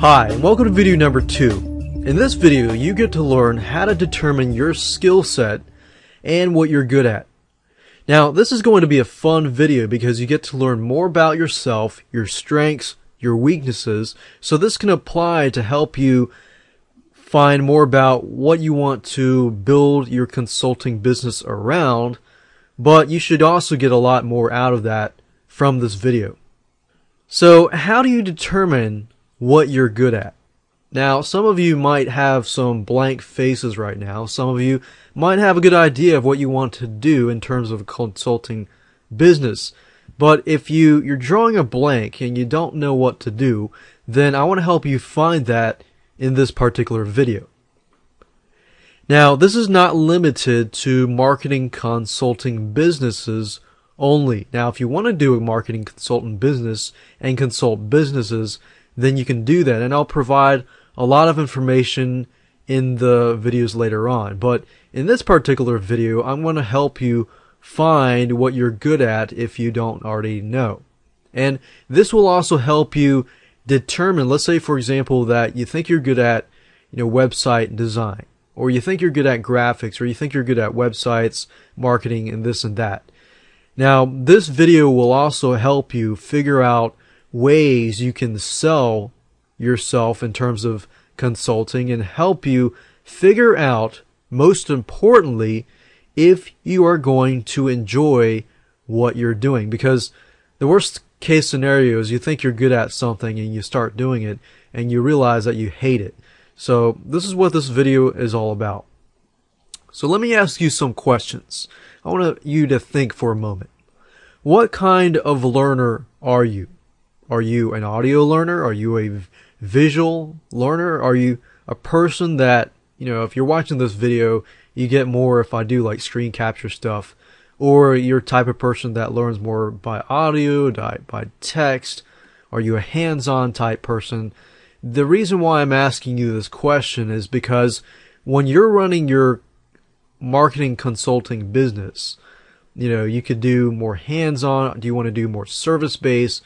Hi, and welcome to video number 2. In this video, you get to learn how to determine your skill set and what you're good at. Now, this is going to be a fun video because you get to learn more about yourself, your strengths, your weaknesses, so this can apply to help you find more about what you want to build your consulting business around, but you should also get a lot more out of that from this video. So, how do you determine what you're good at? Now, some of you might have some blank faces right now. Some of you might have a good idea of what you want to do in terms of consulting business. But if you're drawing a blank and you don't know what to do, then I want to help you find that in this particular video. Now, this is not limited to marketing consulting businesses only. Now, if you want to do a marketing consultant business and consult businesses, then you can do that, and I'll provide a lot of information in the videos later on. But in this particular video, I'm going to help you find what you're good at if you don't already know. And this will also help you determine, let's say for example that you think you're good at, website design, or you think you're good at graphics, or you think you're good at websites, marketing, and this and that. Now, this video will also help you figure out ways you can sell yourself in terms of consulting and help you figure out, most importantly, if you are going to enjoy what you're doing. Because the worst case scenario is you think you're good at something and you start doing it and you realize that you hate it. So this is what this video is all about. So let me ask you some questions. I want you to think for a moment. What kind of learner are you? Are you an audio learner? Are you a visual learner? Are you a person that, if you're watching this video, you get more if I do like screen capture stuff? Or you're a type of person that learns more by audio, by text? Are you a hands-on type person? The reason why I'm asking you this question is because when you're running your marketing consulting business, you could do more hands-on. Do you want to do more service-based,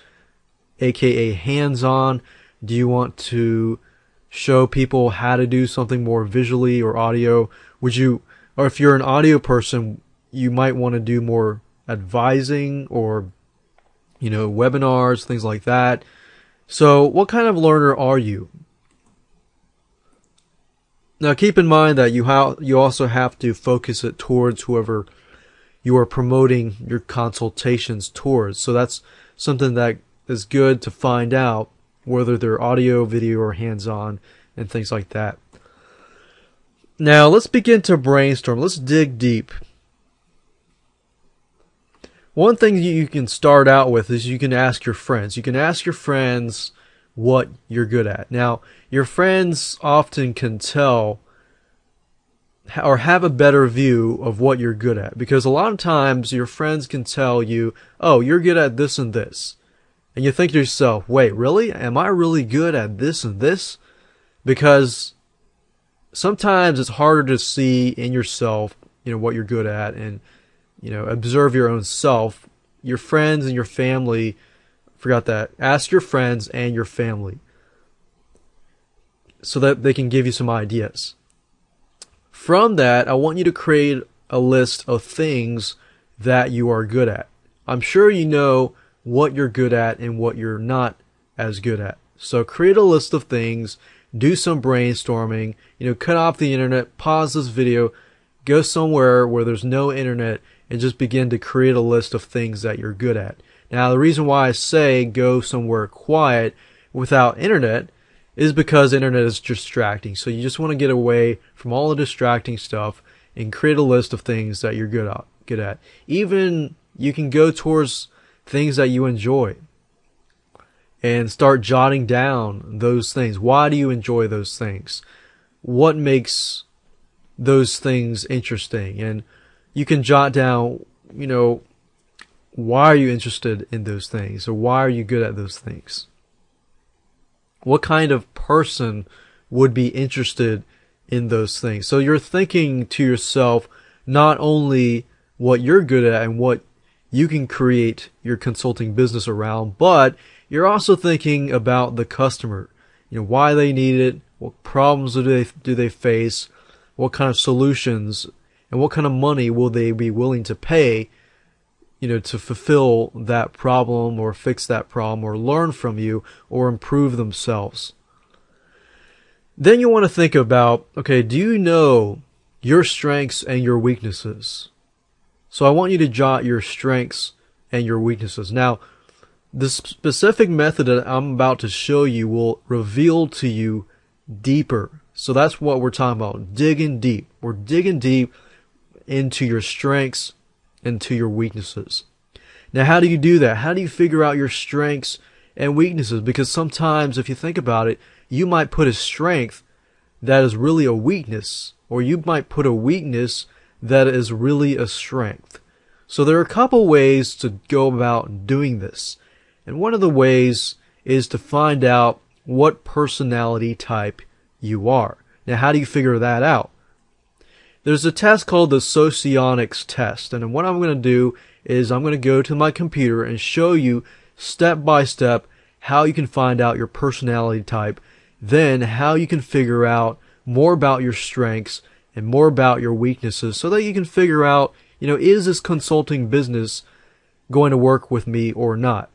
aka hands-on? Do you want to show people how to do something more visually or audio? Or if you're an audio person, you might want to do more advising or, webinars, things like that. So what kind of learner are you? Now keep in mind that you also have to focus it towards whoever you are promoting your consultations towards. So that's something that is good to find out, whether they're audio, video, or hands-on, and things like that. Now, let's begin to brainstorm. Let's dig deep. One thing you can start out with is you can ask your friends. You can ask your friends what you're good at. Now, your friends often can tell or have a better view of what you're good at, because a lot of times your friends can tell you, oh, you're good at this and this. And you think to yourself, wait, really? Am I really good at this and this? Because sometimes it's harder to see in yourself, what you're good at and, observe your own self. Your friends and your family, forgot that. Ask your friends and your family so that they can give you some ideas. From that, I want you to create a list of things that you are good at. I'm sure you know what you're good at and what you're not as good at. So create a list of things, do some brainstorming, cut off the internet, pause this video, go somewhere where there's no internet, and just begin to create a list of things that you're good at. Now, the reason why I say go somewhere quiet without internet is because internet is distracting. So you just want to get away from all the distracting stuff and create a list of things that you're good at. Even you can go towards things that you enjoy and start jotting down those things. Why do you enjoy those things? What makes those things interesting? And you can jot down, why are you interested in those things, or why are you good at those things? What kind of person would be interested in those things? So you're thinking to yourself not only what you're good at and what you can create your consulting business around, but you're also thinking about the customer why they need it, what problems do they face, what kind of solutions, and what kind of money will they be willing to pay, to fulfill that problem or fix that problem or learn from you or improve themselves. Then you want to think about, okay, do you know your strengths and your weaknesses? So I want you to jot your strengths and your weaknesses. Now, the specific method that I'm about to show you will reveal to you deeper. So that's what we're talking about, digging deep. We're digging deep into your strengths and to your weaknesses. Now, how do you do that? How do you figure out your strengths and weaknesses? Because sometimes, if you think about it, you might put a strength that is really a weakness, or you might put a weakness that is really a strength. So there are a couple ways to go about doing this. And one of the ways is to find out what personality type you are. Now, how do you figure that out? There's a test called the Socionics test. And what I'm going to do is I'm going to go to my computer and show you step by step how you can find out your personality type, then how you can figure out more about your strengths and more about your weaknesses so that you can figure out, is this consulting business going to work with me or not?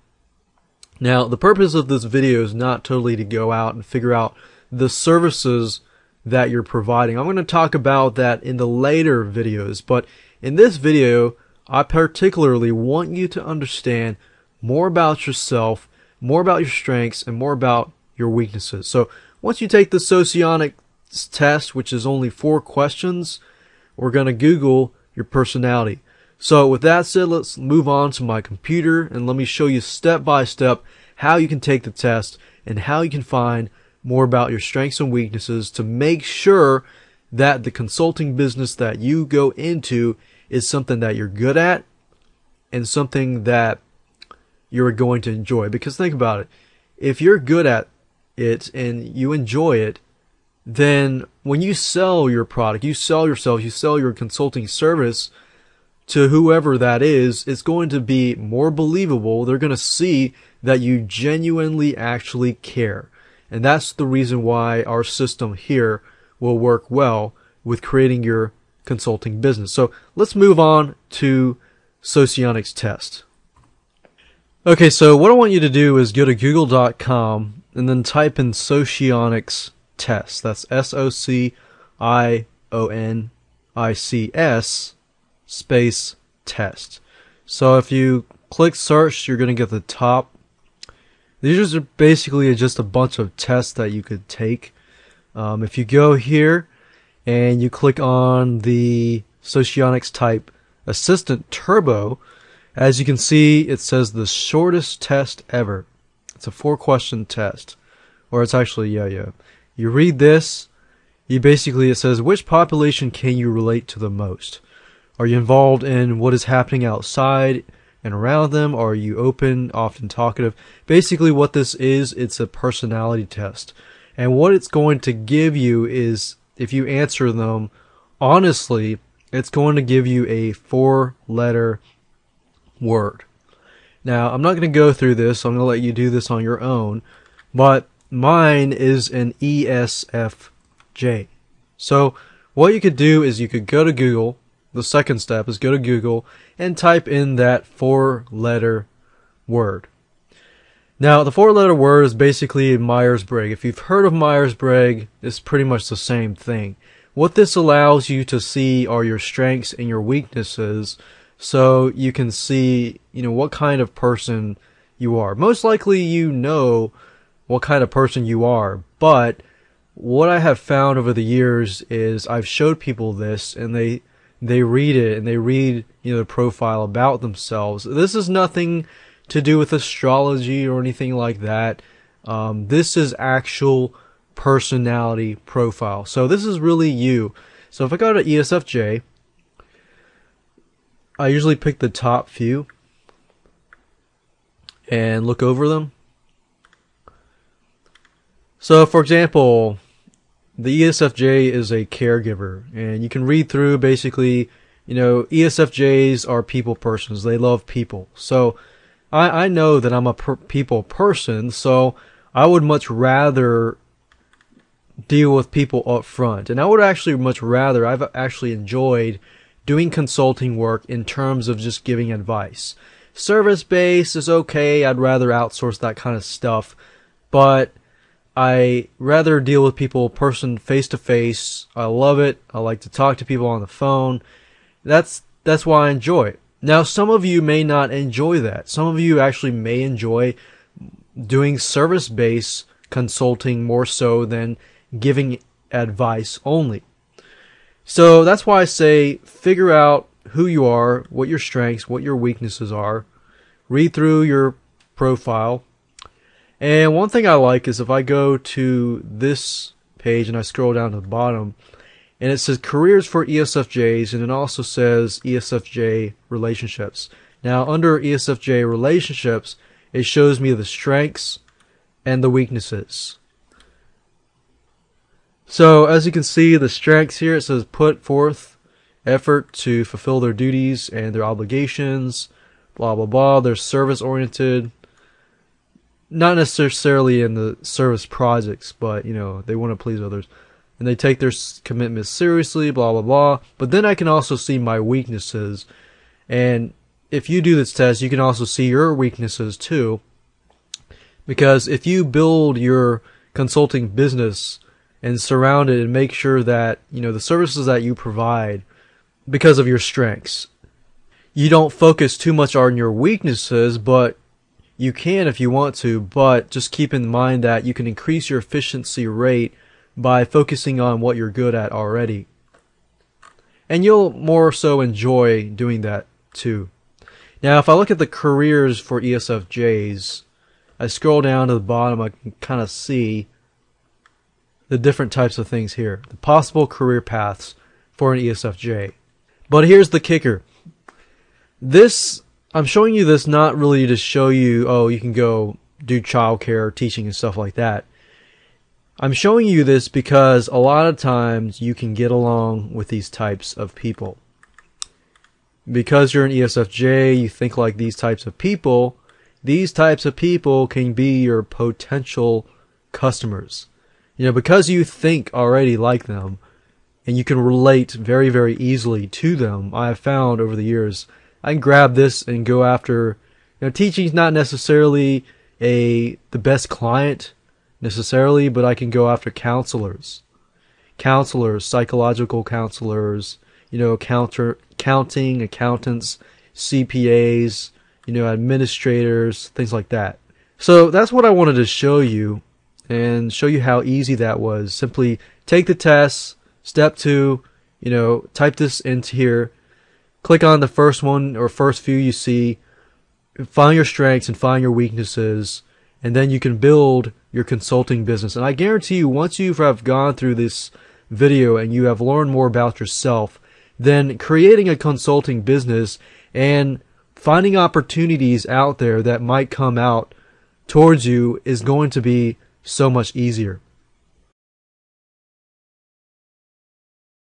Now, the purpose of this video is not totally to go out and figure out the services that you're providing. I'm going to talk about that in the later videos, but in this video, I particularly want you to understand more about yourself, more about your strengths, and more about your weaknesses. So once you take the Socionics test, which is only 4 questions, we're going to Google your personality. So with that said, let's move on to my computer and let me show you step by step how you can take the test and how you can find more about your strengths and weaknesses to make sure that the consulting business that you go into is something that you're good at and something that you're going to enjoy. Because think about it. If you're good at it and you enjoy it, then when you sell your product, you sell yourself, you sell your consulting service to whoever that is, it's going to be more believable. They're going to see that you genuinely actually care. And that's the reason why our system here will work well with creating your consulting business. So let's move on to Socionics test. Okay, so what I want you to do is go to google.com and then type in Socionics test. That's SOCIONICS space test. So if you click search, you're going to get the top. These are basically just a bunch of tests that you could take. If you go here and you click on the Socionics type Assistant Turbo, as you can see, it says the shortest test ever. It's a 4-question test. Or it's actually, You read this, it says, which population can you relate to the most? Are you involved in what is happening outside and around them? Are you open, often talkative? Basically what this is, it's a personality test. And what it's going to give you is, if you answer them honestly, it's going to give you a 4-letter word. Now, I'm not going to go through this, so I'm going to let you do this on your own, but mine is an ESFJ. So what you could do is you could go to Google. The second step is go to Google and type in that 4-letter word. Now, the 4-letter word is basically Myers-Briggs. If you've heard of Myers-Briggs, it's pretty much the same thing. What this allows you to see are your strengths and your weaknesses, so you can see, what kind of person you are. Most likely you know what kind of person you are, but what I have found over the years is I've showed people this and they read it and they read, the profile about themselves. This is nothing to do with astrology or anything like that. This is actual personality profile. So this is really you. So if I go to ESFJ, I usually pick the top few and look over them. So for example, the ESFJ is a caregiver, and you can read through basically, ESFJs are people persons. They love people. So I know that I'm a people person, so I would much rather deal with people up front. And I would actually much rather, I've actually enjoyed doing consulting work in terms of just giving advice. Service-based is okay. I'd rather outsource that kind of stuff. But I rather deal with people person face to face. I love it. I like to talk to people on the phone. That's why I enjoy it. Now, some of you may not enjoy that. Some of you actually may enjoy doing service-based consulting more so than giving advice only. So that's why I say figure out who you are, what your strengths, what your weaknesses are. Read through your profile. And one thing I like is if I go to this page and I scroll down to the bottom, and it says careers for ESFJs, and it also says ESFJ relationships. Now, under ESFJ relationships, it shows me the strengths and the weaknesses. So, as you can see, the strengths here, it says put forth effort to fulfill their duties and their obligations, blah, blah, blah. They're service-oriented. Not necessarily in the service projects, but, you know, they want to please others. And they take their commitments seriously, blah, blah, blah. But then I can also see my weaknesses. And if you do this test, you can also see your weaknesses too. Because if you build your consulting business and surround it and make sure that, you know, the services that you provide because of your strengths, you don't focus too much on your weaknesses, but you can if you want to, but just keep in mind that you can increase your efficiency rate by focusing on what you're good at already. And you'll more so enjoy doing that too. Now, if I look at the careers for ESFJs, I scroll down to the bottom, I can kind of see the different types of things here. The possible career paths for an ESFJ. But here's the kicker. I'm showing you this not really to show you, oh, you can go do childcare, teaching, and stuff like that. I'm showing you this because a lot of times you can get along with these types of people. Because you're an ESFJ, you think like these types of people can be your potential customers. You know, because you think already like them, and you can relate very, very easily to them, I have found over the years, I can grab this and go after, you know, teaching's not necessarily the best client necessarily, but I can go after counselors, psychological counselors, you know, accounting, accountants, CPAs, you know, administrators, things like that. So that's what I wanted to show you and show you how easy that was. Simply take the test, step 2, you know, type this into here, click on the first one or first few you see, find your strengths and find your weaknesses, and then you can build your consulting business. And I guarantee you, once you have gone through this video and you have learned more about yourself, then creating a consulting business and finding opportunities out there that might come out towards you is going to be so much easier.